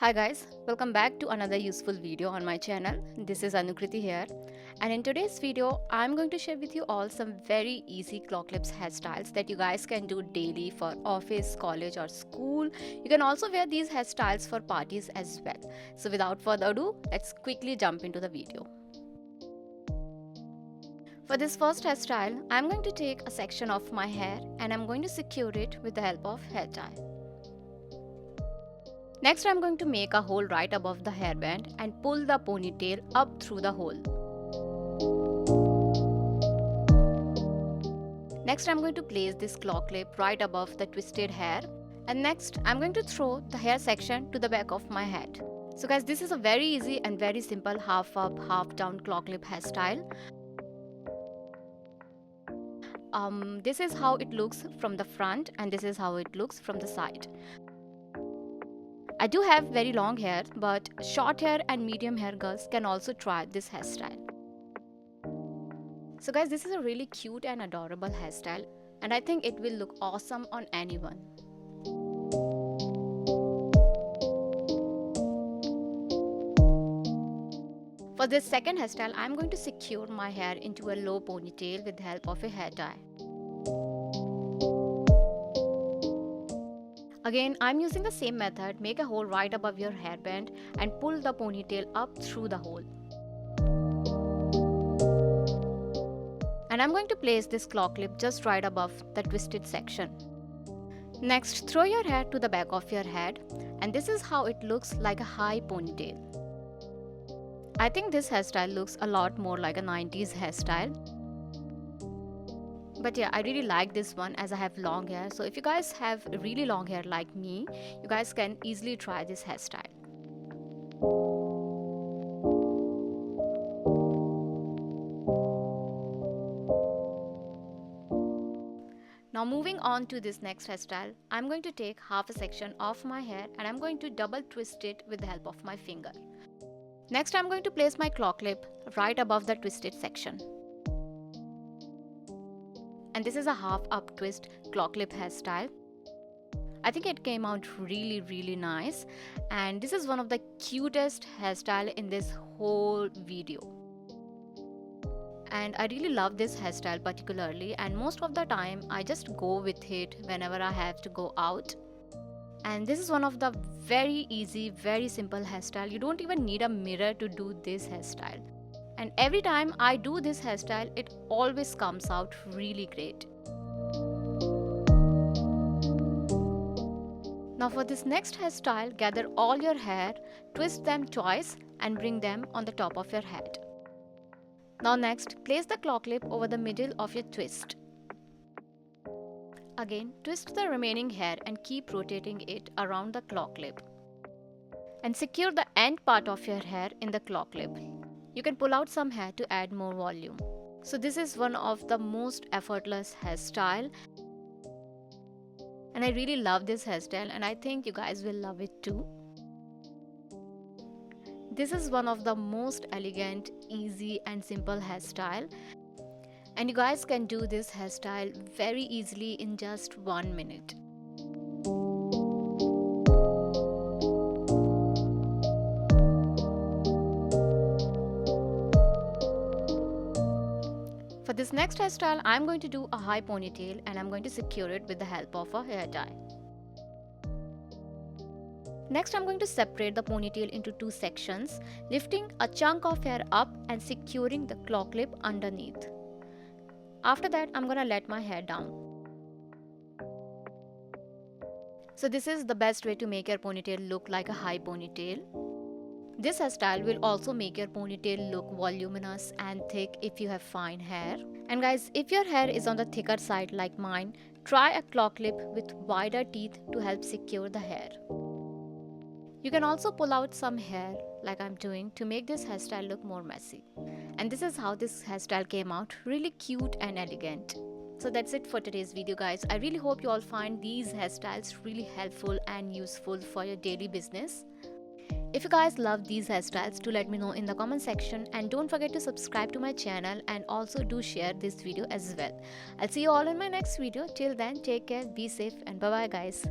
Hi guys, welcome back to another useful video on my channel. This is Anukriti here, and in today's video I'm going to share with you all some very easy claw clips hairstyles that you guys can do daily for office, college or school. You can also wear these hairstyles for parties as well. So without further ado, let's quickly jump into the video. For this first hairstyle, I'm going to take a section of my hair and I'm going to secure it with the help of hair tie. Next, I'm going to make a hole right above the hairband and pull the ponytail up through the hole. Next, I'm going to place this claw clip right above the twisted hair. And next, I'm going to throw the hair section to the back of my head. So guys, this is a very easy and very simple half up, half down claw clip hairstyle. This is how it looks from the front and this is how it looks from the side. I do have very long hair, but short hair and medium hair girls can also try this hairstyle. So guys, this is a really cute and adorable hairstyle and I think it will look awesome on anyone. For this second hairstyle, I'm going to secure my hair into a low ponytail with the help of a hair tie. Again, I'm using the same method. Make a hole right above your hairband and pull the ponytail up through the hole. And I'm going to place this claw clip just right above the twisted section. Next, throw your hair to the back of your head and this is how it looks like a high ponytail. I think this hairstyle looks a lot more like a 90s hairstyle. But yeah, I really like this one as I have long hair. So if you guys have really long hair like me, you guys can easily try this hairstyle. Now moving on to this next hairstyle, I'm going to take half a section of my hair and I'm going to double twist it with the help of my finger. Next, I'm going to place my claw clip right above the twisted section. And this is a half up twist claw clip hairstyle. I think it came out really nice and this is one of the cutest hairstyle in this whole video. And I really love this hairstyle particularly and most of the time I just go with it whenever I have to go out. And this is one of the very easy, very simple hairstyle. You don't even need a mirror to do this hairstyle. And every time I do this hairstyle, it always comes out really great. Now for this next hairstyle, gather all your hair, twist them twice and bring them on the top of your head. Now next, place the claw clip over the middle of your twist. Again, twist the remaining hair and keep rotating it around the claw clip. And secure the end part of your hair in the claw clip. You can pull out some hair to add more volume. So this is one of the most effortless hairstyle. And I really love this hairstyle and I think you guys will love it too. This is one of the most elegant, easy and simple hairstyle. And you guys can do this hairstyle very easily in just 1 minute. For this next hairstyle, I'm going to do a high ponytail and I'm going to secure it with the help of a hair tie. Next, I'm going to separate the ponytail into two sections, lifting a chunk of hair up and securing the claw clip underneath. After that, I'm going to let my hair down. So this is the best way to make your ponytail look like a high ponytail. This hairstyle will also make your ponytail look voluminous and thick if you have fine hair. And guys, if your hair is on the thicker side like mine, try a claw clip with wider teeth to help secure the hair. You can also pull out some hair like I'm doing to make this hairstyle look more messy. And this is how this hairstyle came out, really cute and elegant. So that's it for today's video guys. I really hope you all find these hairstyles really helpful and useful for your daily business. If you guys love these hairstyles, do let me know in the comment section and don't forget to subscribe to my channel and also do share this video as well. I'll see you all in my next video. Till then, take care, be safe and bye bye guys.